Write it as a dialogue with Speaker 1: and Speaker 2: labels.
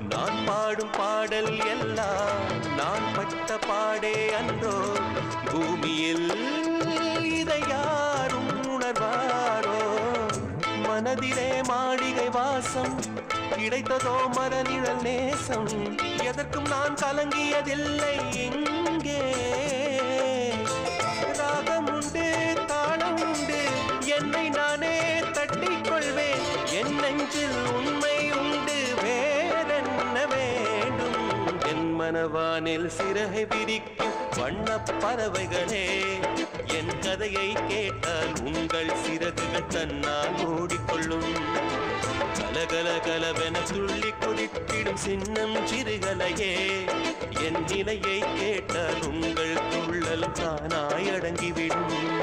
Speaker 1: நான் பாடும் பாடல் எல்லாம் நான் பட்ட பாடே அன்றோ. பூமியில் இதை யாரும் உணர்வாரோ. மனதிலே மாளிகை வாசம், கிடைத்ததோ மரநிழல் நேசம். எதற்கும் நான் கலங்கியதில்லை எங்கே. ராகம் உண்டு, தாளம் உண்டு, என்னை நானே தட்டிக் கொள்வேன். என் நெஞ்சில் உண்மை உண்டு, வேறென்ன வேண்டும். என் மனவானில் சிறகை விரிக்கும் வண்ணப் பறவைகளே, என் கதையை கேட்டால் உங்கள் சிறகுகள் தன்னால் ஓடிக்கொள்ளும். கலகல கலவென துள்ளி குதித்திடும் சின்னம் சிறுகலையே, என் நிலையை கேட்டால் உங்கள் துள்ளல் தானாய் அடங்கிவிடும்.